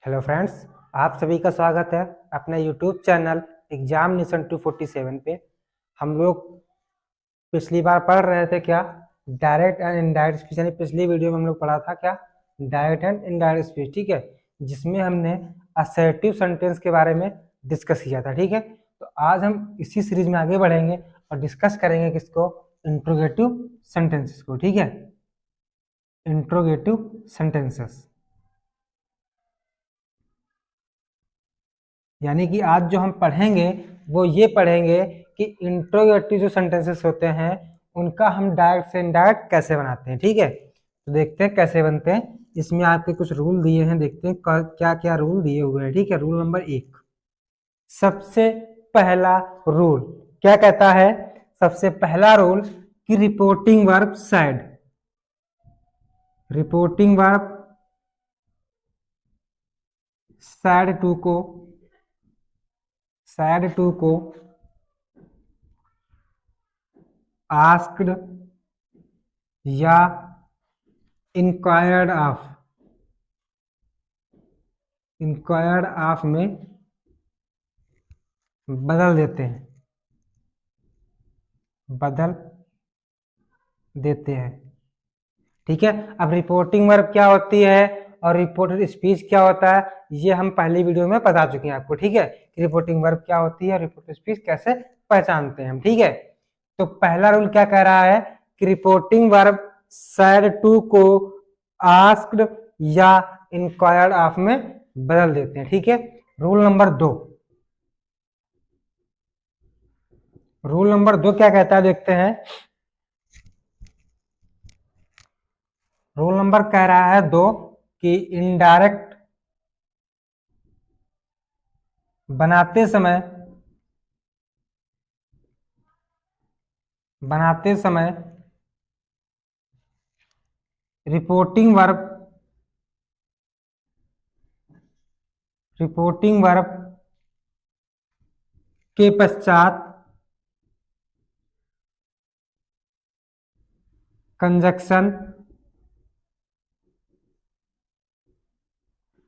Hello friends, आप सभी का स्वागत है अपने यूट्यूब चैनल एग्जामिनेशन 247 पे। हम लोग पिछली बार पढ़ रहे थे क्या, डायरेक्ट एंड इनडायरेक्ट स्पीच, यानी पिछली वीडियो में हम लोग पढ़ा था क्या, डायरेक्ट एंड इनडायरेक्ट स्पीच। ठीक है, जिसमें हमने असर्टिव सेंटेंस के बारे में डिस्कस किया था। ठीक है, तो आज हम इसी सीरीज में आगे बढ़ेंगे और डिस्कस करेंगे किसको, इंट्रोगेटिव सेंटेंसेस को। ठीक है, इंट्रोगेटिव सेंटेंसेस, यानी कि आज जो हम पढ़ेंगे वो ये पढ़ेंगे कि इंट्रोगेटिव जो सेंटेंसेस होते हैं उनका हम डायरेक्ट से इनडायरेक्ट कैसे बनाते हैं। ठीक है, तो देखते हैं कैसे बनते हैं। इसमें आपके कुछ रूल दिए हैं, देखते हैं क्या क्या रूल दिए हुए हैं। ठीक है, रूल नंबर 1, सबसे पहला रूल क्या कहता है? सबसे पहला रूल कि reporting verb said, reporting verb said to को आस्क्ड या इंक्वायर्ड ऑफ में बदल देते हैं। ठीक है, अब रिपोर्टिंग वर्ब क्या होती है और रिपोर्टेड स्पीच क्या होता है, ये हम पहली वीडियो में बता चुके हैं आपको। ठीक है, कि रिपोर्टिंग वर्ब क्या होती है और रिपोर्टेड स्पीच कैसे पहचानते हैं हम। ठीक है, तो पहला रूल क्या कह रहा है कि रिपोर्टिंग वर्ब सैड टू को आस्क्ड या इंक्वायर्ड ऑफ में बदल देते हैं। ठीक है, रूल नंबर 2, रूल नंबर 2 क्या कहता है देखते हैं। रूल नंबर कह रहा है 2 कि इनडायरेक्ट बनाते समय रिपोर्टिंग वर्ब के पश्चात कंजक्शन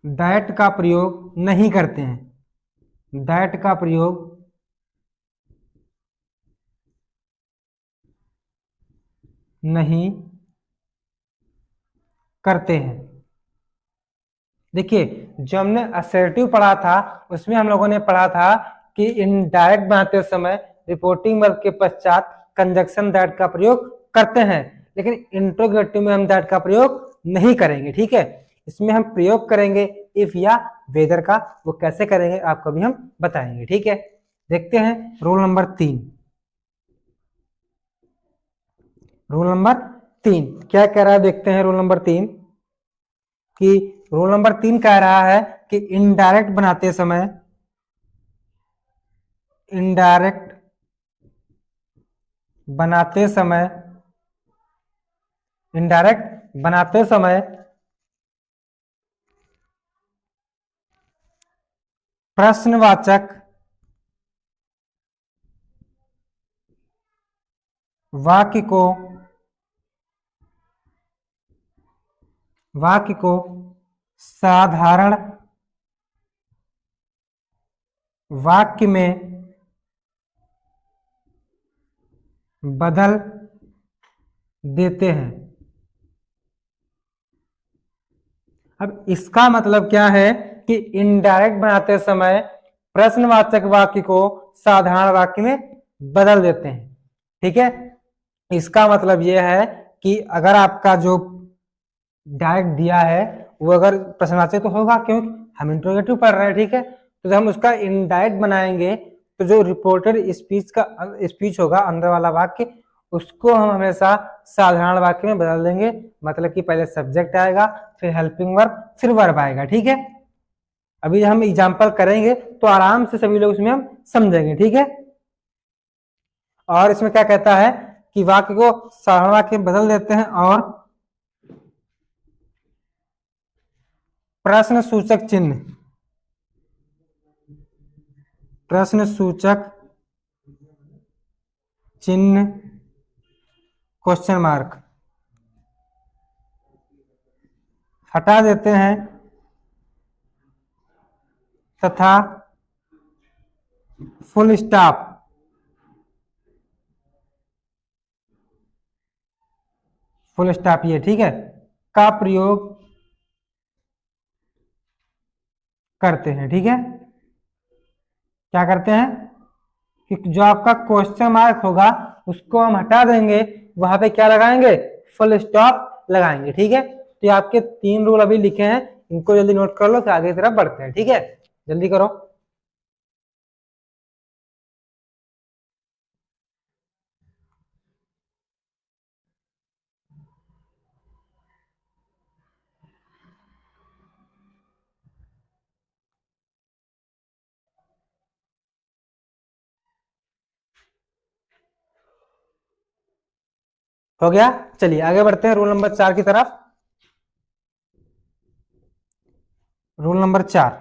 दैट का प्रयोग नहीं करते हैं, दैट का प्रयोग नहीं करते हैं। देखिए, जो हमने असर्टिव पढ़ा था उसमें हम लोगों ने पढ़ा था कि इनडायरेक्ट बनाते समय रिपोर्टिंग वर्ब के पश्चात कंजक्शन दैट का प्रयोग करते हैं, लेकिन इंट्रोगेटिव में हम दैट का प्रयोग नहीं करेंगे। ठीक है, इसमें हम प्रयोग करेंगे इफ या वेदर का, वो कैसे करेंगे आपको भी हम बताएंगे। ठीक है, देखते हैं रूल नंबर 3। रूल नंबर 3 क्या कह रहा है देखते हैं। रूल नंबर 3 कि रूल नंबर 3 कह रहा है कि इनडायरेक्ट बनाते समय इनडायरेक्ट बनाते समय प्रश्नवाचक वाक्य को साधारण वाक्य में बदल देते हैं। अब इसका मतलब क्या है कि इनडायरेक्ट बनाते समय प्रश्नवाचक वाक्य को साधारण वाक्य में बदल देते हैं। ठीक है, इसका मतलब यह है कि अगर आपका जो डायरेक्ट दिया है वो अगर प्रश्नवाचक तो होगा, क्योंकि हम इंट्रोगेटिव पढ़ रहे हैं। ठीक है, तो जब हम उसका इनडायरेक्ट बनाएंगे तो जो रिपोर्टेड स्पीच होगा, अंदर वाला वाक्य, उसको हम हमेशा साधारण वाक्य में बदल देंगे। मतलब कि पहले सब्जेक्ट आएगा, फिर हेल्पिंग वर्ब, फिर वर्ब आएगा। ठीक है, अभी हम एग्जाम्पल करेंगे तो आराम से सभी लोग इसमें हम समझेंगे। ठीक है, और इसमें क्या कहता है कि वाक्य को साधारण वाक्य में बदल देते हैं और प्रश्न सूचक चिन्ह क्वेश्चन मार्क हटा देते हैं तथा फुल स्टॉप ये ठीक है का प्रयोग करते हैं। ठीक है, क्या करते हैं कि जो आपका क्वेश्चन मार्क होगा उसको हम हटा देंगे, वहां पे क्या लगाएंगे, फुल स्टॉप लगाएंगे। ठीक है, तो ये आपके 3 रूल अभी लिखे हैं, इनको जल्दी नोट कर लो, फिर आगे की तरफ बढ़ते हैं। ठीक है, जल्दी करो। हो गया, चलिए आगे बढ़ते हैं रूल नंबर 4 की तरफ। रूल नंबर 4,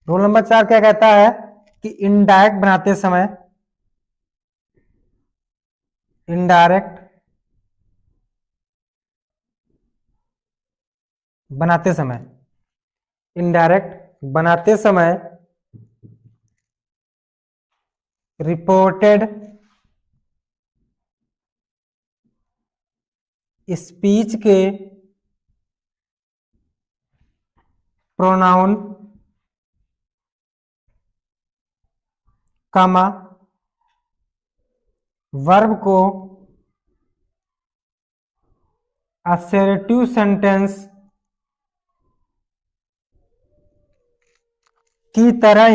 रूल नंबर 4 क्या कहता है कि इनडायरेक्ट बनाते समय इनडायरेक्ट बनाते समय रिपोर्टेड स्पीच के प्रोनाउन कामा वर्ब को असर्टिव सेंटेंस की तरह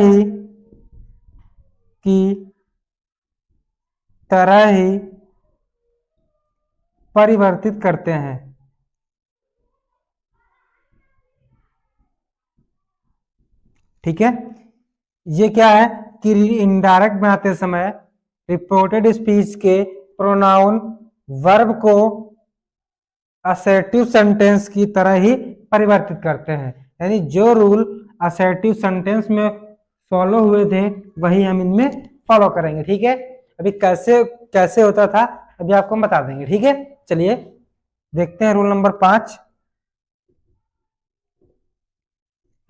ही परिवर्तित करते हैं। ठीक है, ये क्या है कि इनडायरेक्ट बनाते समय रिपोर्टेड स्पीच के प्रोनाउन वर्ब को असर्टिव सेंटेंस की तरह ही परिवर्तित करते हैं। यानी जो रूल असर्टिव सेंटेंस में फॉलो हुए थे वही हम इनमें फॉलो करेंगे। ठीक है, अभी कैसे कैसे होता था अभी आपको हम बता देंगे। ठीक है, चलिए देखते हैं रूल नंबर 5।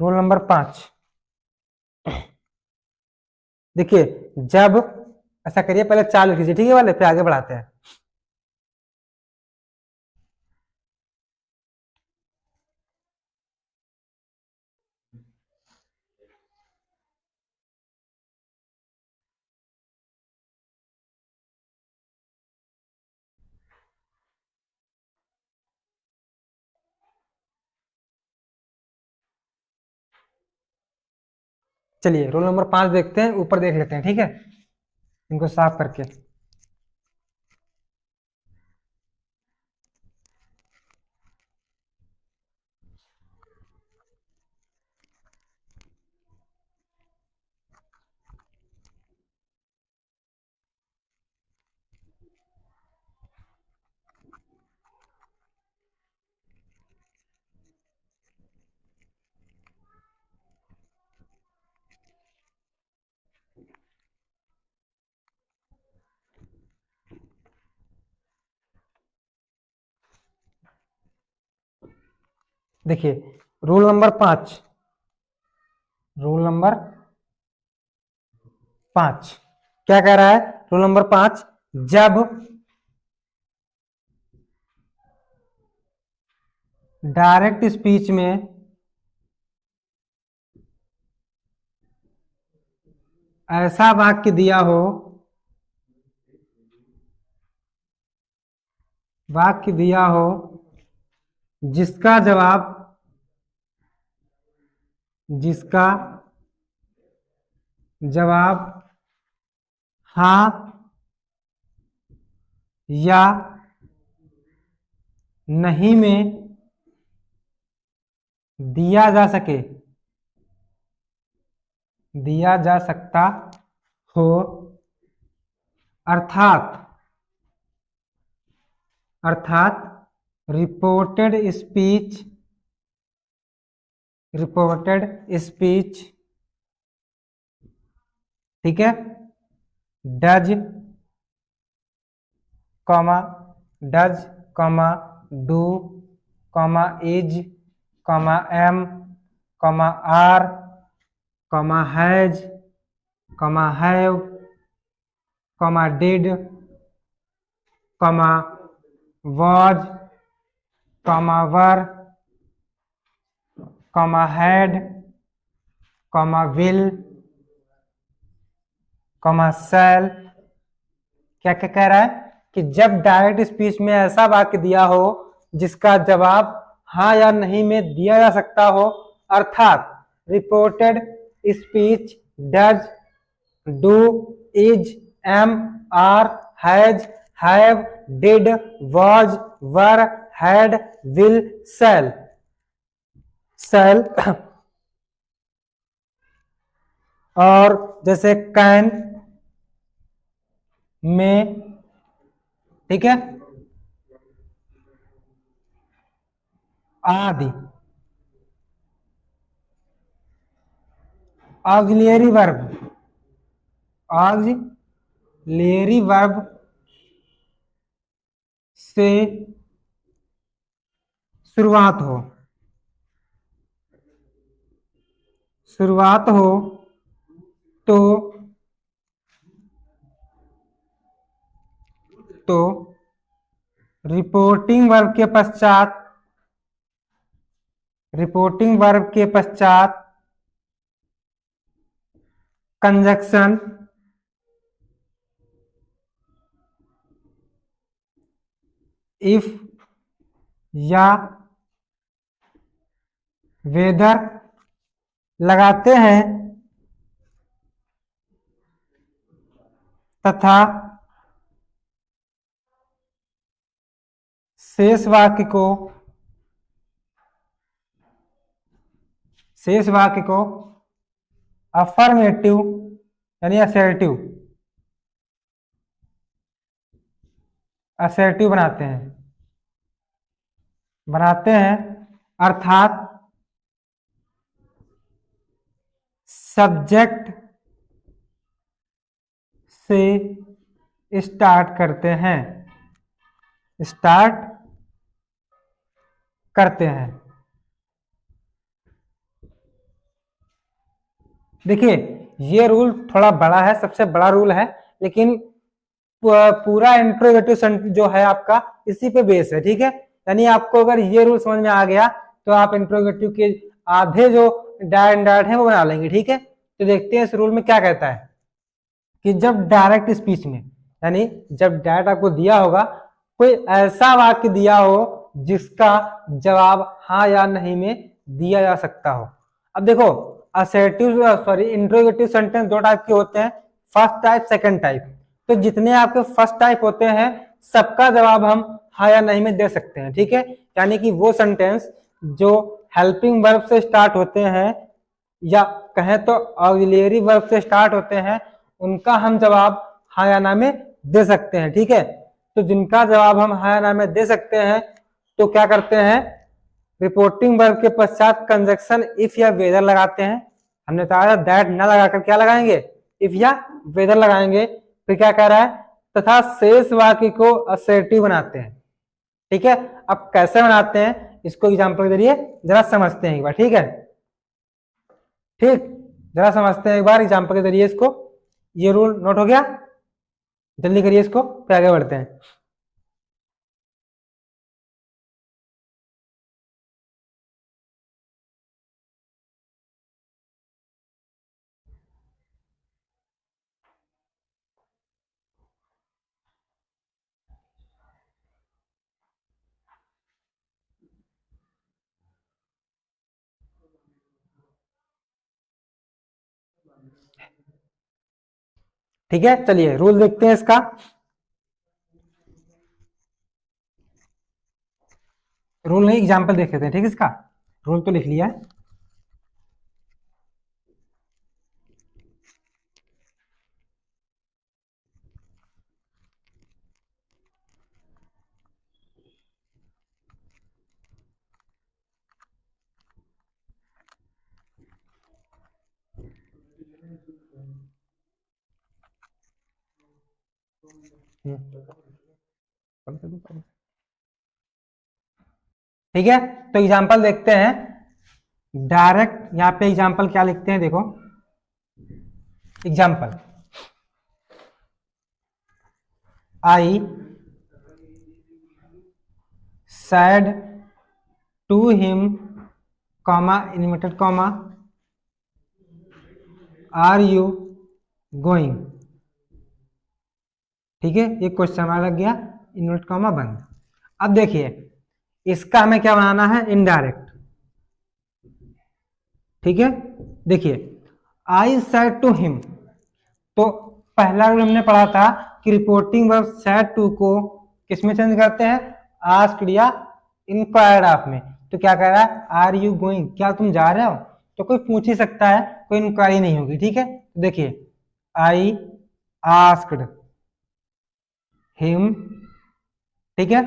रूल नंबर 5 देखिए, जब ऐसा करिए, पहले 4 लिख लीजिए, ठीक है वाले, फिर आगे बढ़ाते हैं। चलिए रूल नंबर 5 देखते हैं, ऊपर देख लेते हैं। ठीक है, इनको साफ करके। देखिए रूल नंबर 5, रूल नंबर 5 क्या कह रहा है, रूल नंबर 5, जब डायरेक्ट स्पीच में ऐसा वाक्य दिया हो, जिसका जवाब हाँ या नहीं में दिया जा सकता हो, अर्थात रिपोर्टेड स्पीच ठीक है, does does do is am are comma has, comma have, comma did, comma was, comma were, comma had, comma will, comma shall. क्या क्या कह रहा है कि जब डायरेक्ट स्पीच में ऐसा वाक्य दिया हो जिसका जवाब हाँ या नहीं में दिया जा सकता हो, अर्थात reported speech does, do, is, am, are, has, have, did, was, were, had, will, shall. Shall और जैसे कैन, में, ठीक है, आदि। ऑक्सिलियरी वर्ब, ऑक्सिलियरी वर्ब से शुरुआत हो, शुरुआत हो तो रिपोर्टिंग वर्ब के पश्चात, रिपोर्टिंग वर्ब के पश्चात कंजक्शन इफ या वेदर लगाते हैं तथा शेष वाक्य को, शेष वाक्य को अफर्मेटिव यानी असर्टिव, असर्टिव बनाते हैं, बनाते हैं अर्थात सब्जेक्ट से स्टार्ट करते हैं, स्टार्ट करते हैं। देखिए ये रूल थोड़ा बड़ा है, सबसे बड़ा रूल है, लेकिन पूरा इंट्रोगेटिव जो है आपका इसी पे बेस है, ठीक है। यानी आपको अगर ये रूल समझ में आ गया तो आप इंट्रोगेटिव के आधे जो डायरेक्ट है वो बना लेंगे, ठीक है। तो देखते हैं इस रूल में क्या कहता है कि जब डायरेक्ट स्पीच में, यानी जब डायरेक्ट आपको दिया होगा, कोई ऐसा वाक्य दिया हो जिसका जवाब हाँ या नहीं में दिया जा सकता हो। अब देखो असर्टिव इंट्रोगेटिव सेंटेंस दो टाइप के होते हैं, फर्स्ट टाइप, सेकंड टाइप। तो जितने आपके फर्स्ट टाइप होते हैं सबका जवाब हम हाँ या नहीं में दे सकते हैं, ठीक है। यानी कि वो सेंटेंस जो हेल्पिंग वर्ब से स्टार्ट होते हैं या कहें तो ऑक्सिलियरी वर्ब से स्टार्ट होते हैं, उनका हम जवाब हाँ या ना में दे सकते हैं, ठीक है। तो जिनका जवाब हम हाँ या ना में दे सकते हैं तो क्या करते हैं, रिपोर्टिंग वर्ब के पश्चात कंजक्शन इफ या वेदर लगाते हैं। हमने कहा था दैट ना लगाकर क्या लगाएंगे, इफ या वेदर लगाएंगे। फिर क्या कह रहा है, तथा शेष वाक्य को असर्टिव बनाते हैं, ठीक है। अब कैसे बनाते हैं इसको एग्जाम्पल के जरिए जरा समझते हैं एक बार, ठीक है। ठीक, जरा समझते हैं एक बार एग्जाम्पल के जरिए इसको। ये रूल नोट हो गया, जल्दी करिए इसको, फिर आगे बढ़ते हैं। ठीक है, चलिए रूल देखते हैं इसका। रूल नहीं, एग्जाम्पल देख लेते हैं, ठीक है। इसका रूल तो लिख लिया है। ठीक है, तो एग्जाम्पल देखते हैं। डायरेक्ट यहाँ पे एग्जाम्पल क्या लिखते हैं देखो, example, I said to him comma inverted comma are you going. ठीक है, ये क्वेश्चन हमारा लग गया, इनवर्ट कॉमा बंद। अब देखिए इसका हमें क्या बनाना है, इनडायरेक्ट। ठीक है, देखिए आई सेड टू हिम, तो पहला रूल हमने पढ़ा था कि रिपोर्टिंग वर्ब सेड टू को किसमें चेंज करते हैं, आस्क्ड या इंक्वायर्ड ऑफ में। तो क्या कह रहा है, आर यू गोइंग, क्या तुम जा रहे हो, तो कोई पूछ ही सकता है, कोई इंक्वायरी नहीं होगी। ठीक है, तो देखिए आई आस्क्ड हिम। ठीक है,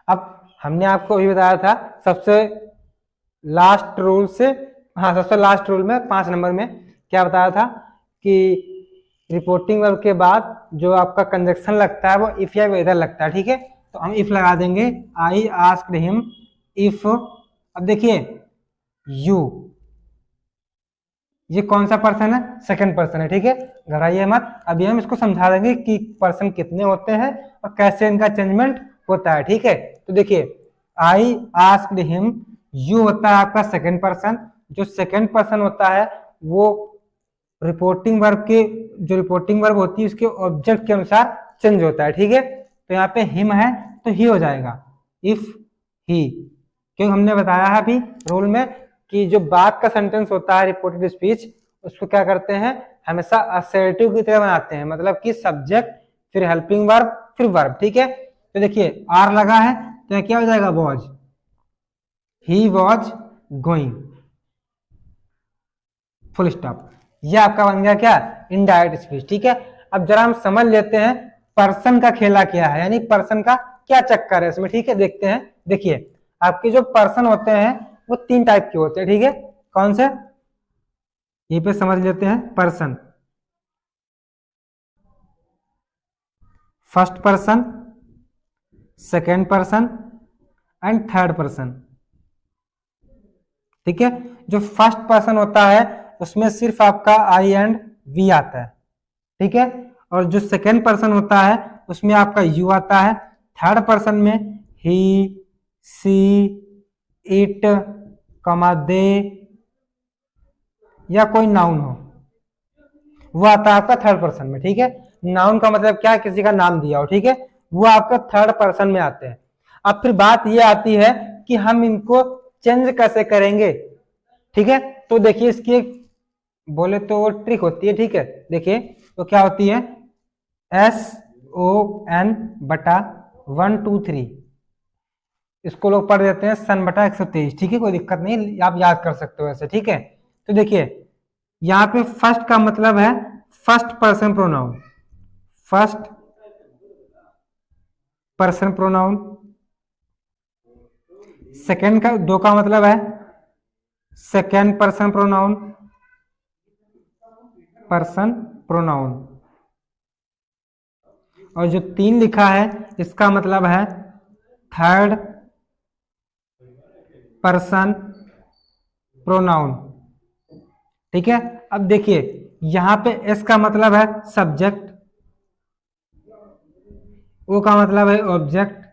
अब हमने आपको अभी बताया था सबसे लास्ट रूल से, हाँ सबसे लास्ट रूल में 5 नंबर में क्या बताया था कि रिपोर्टिंग वर्ब के बाद जो आपका कंजक्शन लगता है वो इफ या वेदर लगता है। ठीक है, तो हम इफ लगा देंगे, आई आस्क्ड हिम इफ। अब देखिए यू, ये कौन सा पर्सन है, सेकंड पर्सन है। ठीक है, घबराइए मत, अभी हम इसको समझा देंगे कि पर्सन कितने होते हैं और कैसे इनका चेंजमेंट होता है। ठीक है, तो देखिए आई आस्क्ड हिम, यू होता है आपका सेकंड पर्सन। जो सेकंड पर्सन होता है वो रिपोर्टिंग वर्ब के, जो रिपोर्टिंग वर्ब होती है उसके ऑब्जेक्ट के अनुसार चेंज होता है। ठीक है, तो यहाँ पे हिम है तो ही हो जाएगा, इफ ही, क्योंकि हमने बताया है अभी रूल में कि जो बाद का सेंटेंस होता है रिपोर्टेड स्पीच, उसको क्या करते हैं, हमेशा असर्टिव की तरह बनाते हैं, मतलब कि सब्जेक्ट फिर हेल्पिंग वर्ब फिर वर्ब। ठीक है, तो देखिए आर लगा है तो क्या हो जाएगा, was, he was going, full stop. ये आपका बन गया क्या, इनडायरेक्ट स्पीच। ठीक है, अब जरा हम समझ लेते हैं पर्सन का खेला क्या है, यानी पर्सन का क्या चक्कर है इसमें। ठीक है, देखते हैं। देखिए आपके जो पर्सन होते हैं वो 3 टाइप के होते हैं। ठीक है, कौन से, यहीं पे समझ लेते हैं। Person, first person, second person and third person. ठीक है, जो फर्स्ट पर्सन होता है उसमें सिर्फ आपका आई एंड वी आता है। ठीक है, और जो सेकेंड पर्सन होता है उसमें आपका यू आता है। थर्ड पर्सन में ही, सी, इट, कमा दे या कोई नाउन हो वो आता है आपका थर्ड पर्सन में। ठीक है, नाउन का मतलब क्या है, किसी का नाम दिया हो। ठीक है, वो आपका थर्ड पर्सन में आते हैं। अब फिर बात ये आती है कि हम इनको चेंज कैसे करेंगे। ठीक है, तो देखिए इसकी एक बोले तो ट्रिक होती है। ठीक है, देखिए तो क्या होती है, SON बटा 1 2 3, इसको लोग पढ़ देते हैं सन बटा 123। ठीक है, कोई दिक्कत नहीं, आप याद कर सकते हो ऐसे। ठीक है, तो देखिए यहाँ पे फर्स्ट का मतलब है first person pronoun, first person pronoun. Second का, दो का मतलब है second person pronoun, person pronoun. और जो 3 लिखा है इसका मतलब है थर्ड पर्सन प्रोनाउन। ठीक है, अब देखिए यहां पे एस का मतलब है सब्जेक्ट, ओ का मतलब है ऑब्जेक्ट,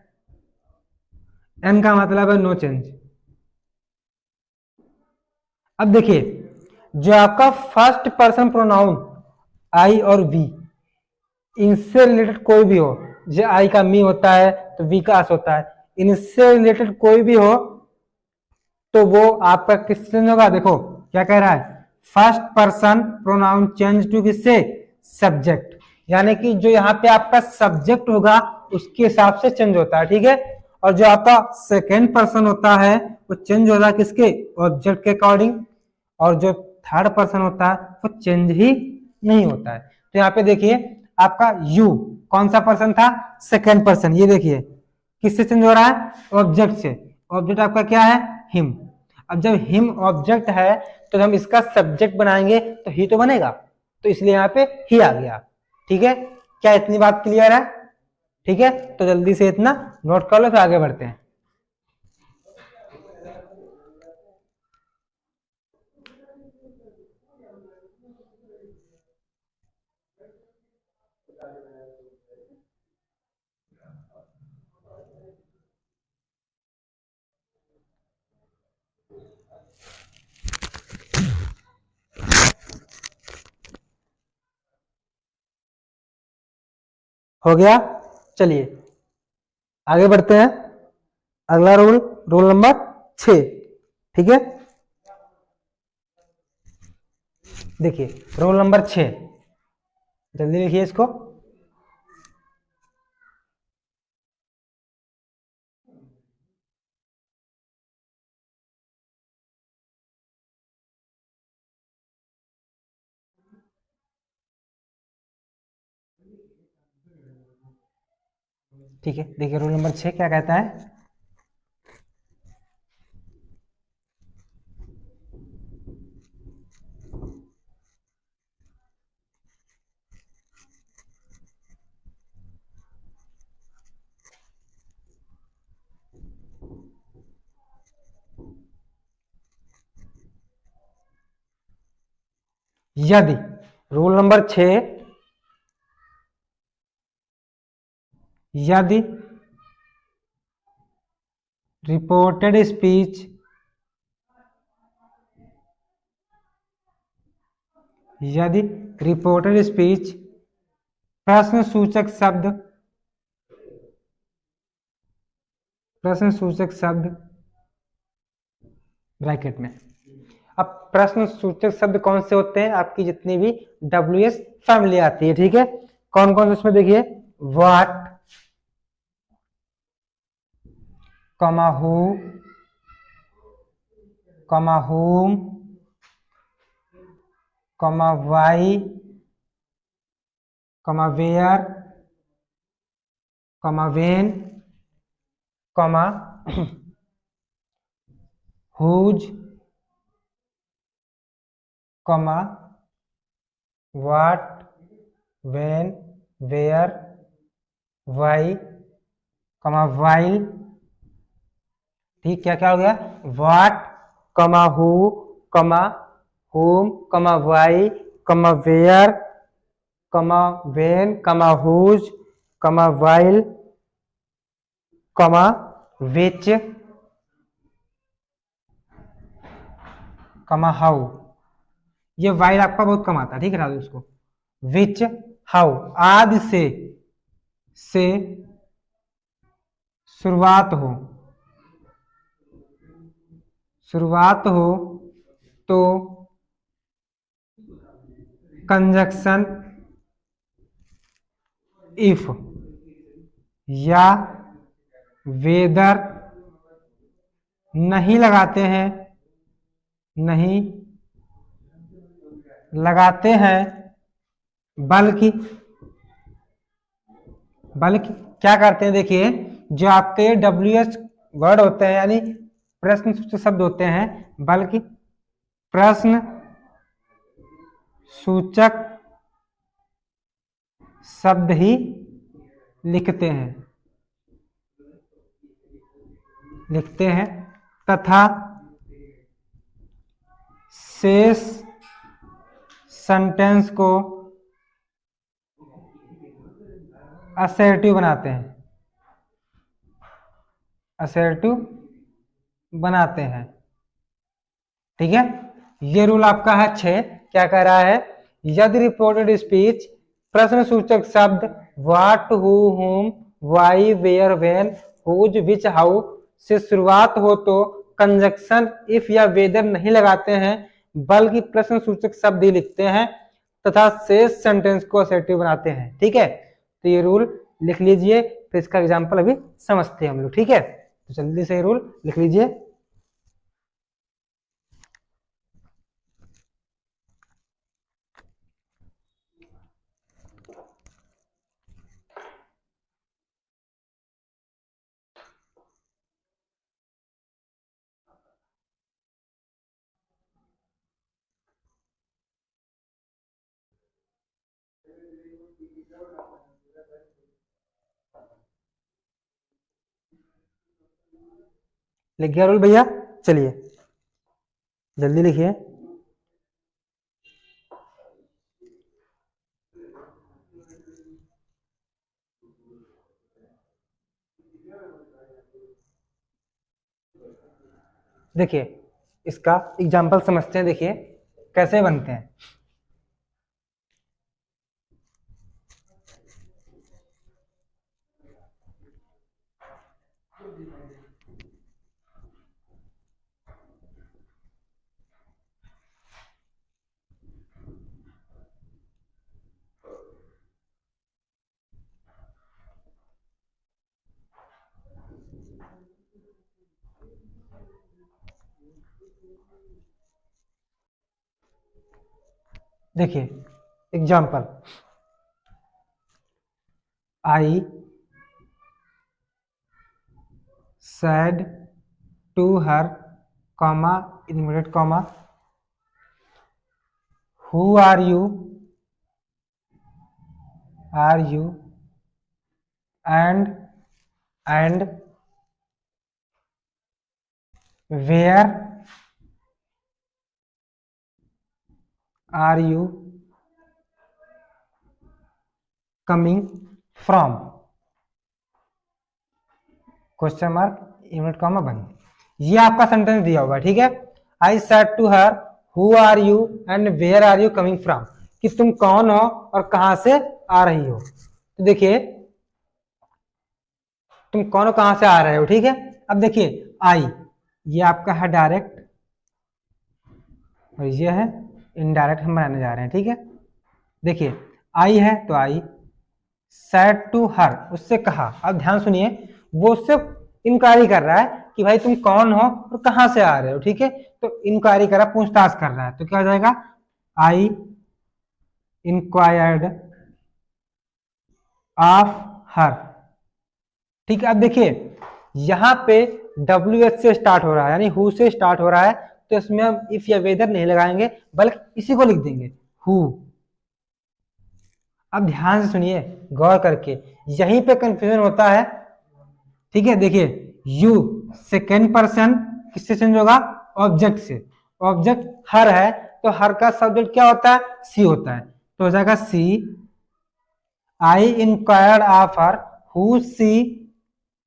एन का मतलब है नो चेंज। अब देखिए जो आपका फर्स्ट पर्सन प्रोनाउन आई और वी, इनसे रिलेटेड कोई भी हो, जो आई का मी होता है तो वी का अस होता है, इनसे रिलेटेड कोई भी हो तो वो आपका किससे चेंज होगा। देखो क्या कह रहा है, first person pronoun change to किससे, सब्जेक्ट, यानी कि जो यहाँ पे आपका सब्जेक्ट होगा उसके हिसाब से चेंज होता है। ठीक है, और जो आपका सेकेंड पर्सन होता है वो चेंज होता है किसके, ऑब्जेक्ट के अकॉर्डिंग, और जो थर्ड पर्सन होता है वो चेंज ही नहीं होता है। तो यहाँ पे देखिए आपका यू कौन सा पर्सन था, सेकेंड पर्सन, ये देखिए किससे चेंज हो रहा है, ऑब्जेक्ट से। ऑब्जेक्ट आपका क्या है, हिम। अब जब हिम ऑब्जेक्ट है तो हम इसका सब्जेक्ट बनाएंगे तो ही तो बनेगा, तो इसलिए यहाँ पे ही आ गया। ठीक है, क्या इतनी बात क्लियर है। ठीक है, तो जल्दी से इतना नोट कर लो फिर आगे बढ़ते हैं। हो गया। चलिए आगे बढ़ते हैं। अगला रूल, रूल नंबर 6। ठीक है, देखिए रूल नंबर 6, जल्दी लिखिए इसको। ठीक है, देखिए रूल नंबर 6 क्या कहता है। यदि रूल नंबर 6, यदि रिपोर्टेड स्पीच यदि रिपोर्टेड स्पीच प्रश्न सूचक शब्द ब्रैकेट में। अब प्रश्न सूचक शब्द कौन से होते हैं, आपकी जितनी भी WS फैमिली आती है, ठीक है, कौन कौन से उसमें देखिए, व्हाट, कमा हु, कमा whom, कमा why, कमा where, कमा when, कमा whose, कमा what, when, where, why, कमा while। ठीक, क्या क्या हो गया, व्हाट, कमा हु, कमा whom, कमा why, कमा where, कमा when, कमा whose, कमा while, कमा which, कमा हाउ। ये while आपका बहुत कम आता है, ठीक है, राजू उसको। which, हाउ आदि से शुरुआत हो तो कंजक्शन इफ या वेदर नहीं लगाते हैं, नहीं लगाते हैं, बल्कि बल्कि क्या करते हैं, देखिए जो आपके WS वर्ड होते हैं यानी प्रश्न सूचक शब्द होते हैं, बल्कि प्रश्न सूचक शब्द ही लिखते हैं तथा शेष सेंटेंस को असर्टिव बनाते हैं। ठीक है, ये रूल आपका है 6। क्या कह रहा है, यदि रिपोर्टेड स्पीच प्रश्न सूचक शब्द what, who, whom, why, where, when, whose, which, how से शुरुआत हो तो कंजक्शन इफ या वेदर नहीं लगाते हैं, बल्कि प्रश्न सूचक शब्द ही लिखते हैं तथा शेष सेंटेंस को असर्टिव बनाते हैं। ठीक है, तो ये रूल लिख लीजिए, फिर इसका एग्जाम्पल अभी समझते हैं हम लोग। ठीक है, तो जल्दी से ये रूल लिख लीजिए। लिख गया रूल भैया, चलिए जल्दी लिखिए। देखिए इसका एग्जाम्पल समझते हैं, देखिए कैसे बनते हैं। देखिए example, I said to her, comma, inverted comma, who are you, and where are you coming from, question mark invert comma बंद। ये आपका सेंटेंस दिया होगा, ठीक है। I said to her who are you and where are you coming from, कि तुम कौन हो और कहां से आ रही हो। तो देखिए तुम कौन हो कहां से आ रहे हो, ठीक है। अब देखिए आई, ये आपका है डायरेक्ट और ये है इनडायरेक्ट, हम बनाने जा रहे हैं, ठीक है। देखिए आई है तो आई, सेड टू हर उससे कहा, अब ध्यान सुनिए, वो उससे इंक्वायरी कर रहा है कि भाई तुम कौन हो और कहां से आ रहे हो, ठीक है। तो इंक्वायरी कर रहा, पूछताछ कर रहा है, तो क्या हो जाएगा, आई इंक्वायर्ड ऑफ हर, ठीक है। अब देखिए यहां पे WH से स्टार्ट हो रहा है, यानी हु से स्टार्ट हो रहा है, तो इसमें हम इफ या वेदर नहीं लगाएंगे, बल्कि इसी को लिख देंगे हु। अब ध्यान से सुनिए गौर करके, यहीं पे कंफ्यूजन होता है, ठीक है। देखिए यू सेकेंड पर्सन किससे चेंज होगा, ऑब्जेक्ट से। ऑब्जेक्ट हर है तो हर का सब्जेक्ट क्या होता है, सी होता है, तो हो जाएगा she, I inquired of her who she,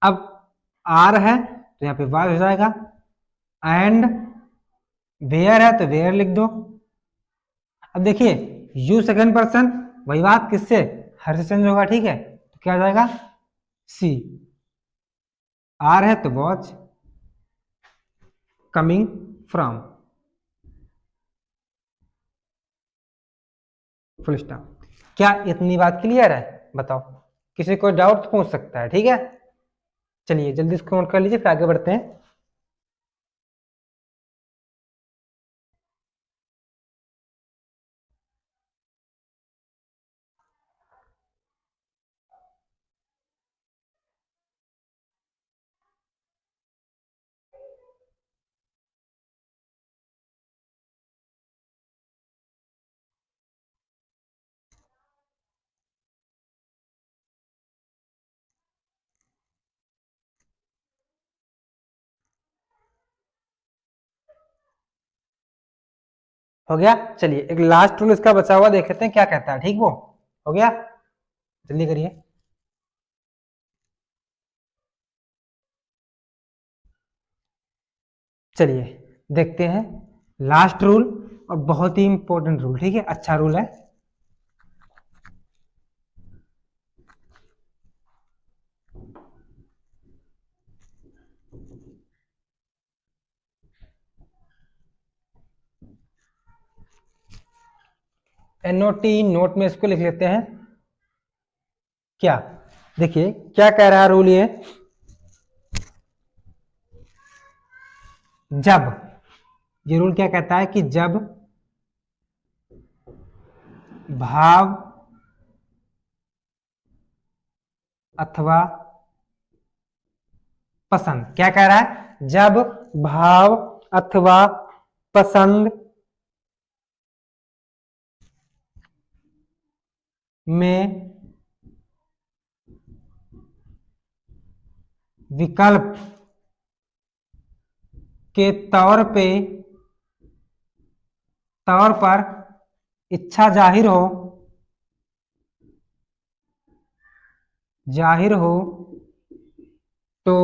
अब आर है तो यहाँ पे वाई हो जाएगा, एंड वेयर है तो वेयर लिख दो। अब देखिए यू सेकेंड पर्सन, वही बात किससे, हर से चेंज होगा, ठीक है, तो क्या हो जाएगा सी, आर है तो watch, coming from, full stop. क्या इतनी बात क्लियर है, बताओ, किसी को डाउट तो पूछ सकता है, ठीक है। चलिए जल्दी इसको नोट कर लीजिए, फिर आगे बढ़ते हैं। हो गया, चलिए एक लास्ट रूल इसका बचा हुआ देख लेते हैं क्या कहता है, ठीक। वो हो गया, जल्दी करिए। चलिए देखते हैं लास्ट रूल, और बहुत ही इंपॉर्टेंट रूल, ठीक है, अच्छा रूल है। NOT नोट में इसको लिख लेते हैं। क्या, देखिए क्या कह रहा है रूल, ये रूल क्या कहता है कि जब भाव अथवा पसंद, क्या कह रहा है, जब भाव अथवा पसंद में विकल्प के तौर पर इच्छा जाहिर हो तो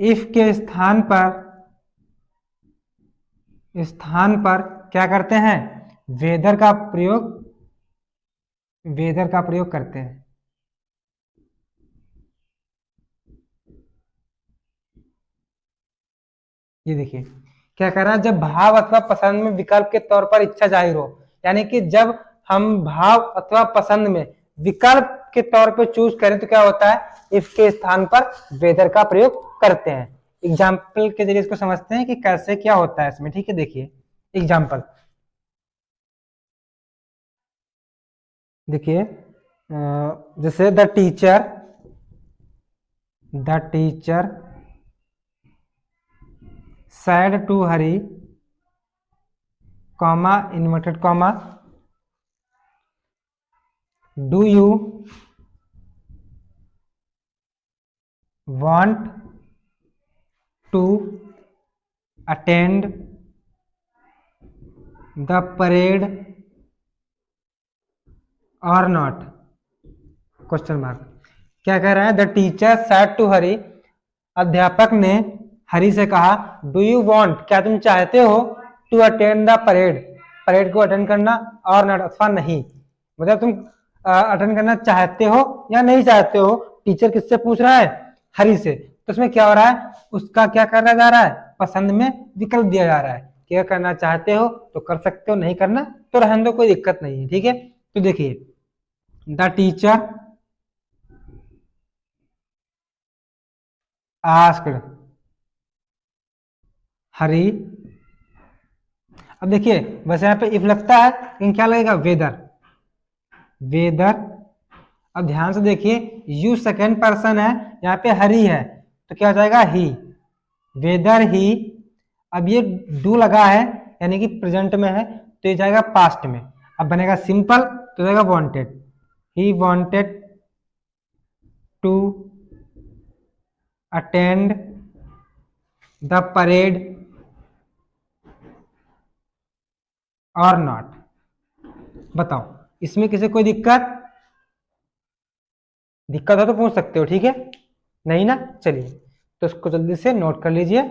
इफ के स्थान पर स्थान पर क्या करते हैं, वेदर का प्रयोग, वेदर का प्रयोग करते हैं। ये देखिए क्या कर रहा है, जब भाव अथवा पसंद में विकल्प के तौर पर इच्छा जाहिर हो, यानी कि जब हम भाव अथवा पसंद में विकल्प के तौर पर चूज करें तो क्या होता है, इफ के स्थान पर वेदर का प्रयोग करते हैं। एग्जाम्पल के जरिए इसको समझते हैं कि कैसे क्या होता है इसमें। ठीक है, देखिए एग्जाम्पल, देखिए जैसे the teacher said to Hari, comma inverted comma, do you want to attend the parade or not, question mark. क्या कह रहा है, द टीचर सैड टू हरी, अध्यापक ने हरी से कहा, डू यू वांट, क्या तुम चाहते हो, to attend the parade, parade को अटेंड करना, और नॉट अथवा नहीं, मतलब तुम अटेंड करना चाहते हो या नहीं चाहते हो। टीचर किससे पूछ रहा है, हरी से। तो उसमें क्या हो रहा है, उसका क्या करना जा रहा है, पसंद में विकल्प दिया जा रहा है। क्या करना चाहते हो तो कर सकते हो, नहीं करना तो रहने दो, कोई दिक्कत नहीं है। ठीक है, तो देखिए द टीचर आस्क्ड हरी, अब देखिए बस यहाँ पे इफ लगता है, लेकिन क्या लगेगा, वेदर, वेदर। अब ध्यान से देखिए, यू सेकेंड पर्सन है, यहाँ पे हरी है, तो क्या हो जाएगा, ही, वेदर ही। अब ये डू लगा है, यानी कि प्रेजेंट में है, तो ये जाएगा पास्ट में। अब बनेगा सिंपल, तो जाएगा wanted, he wanted to attend the parade और नॉट। बताओ इसमें किसी कोई दिक्कत, दिक्कत हो तो पूछ सकते हो। ठीक है, नहीं ना, चलिए तो इसको जल्दी से नोट कर लीजिए।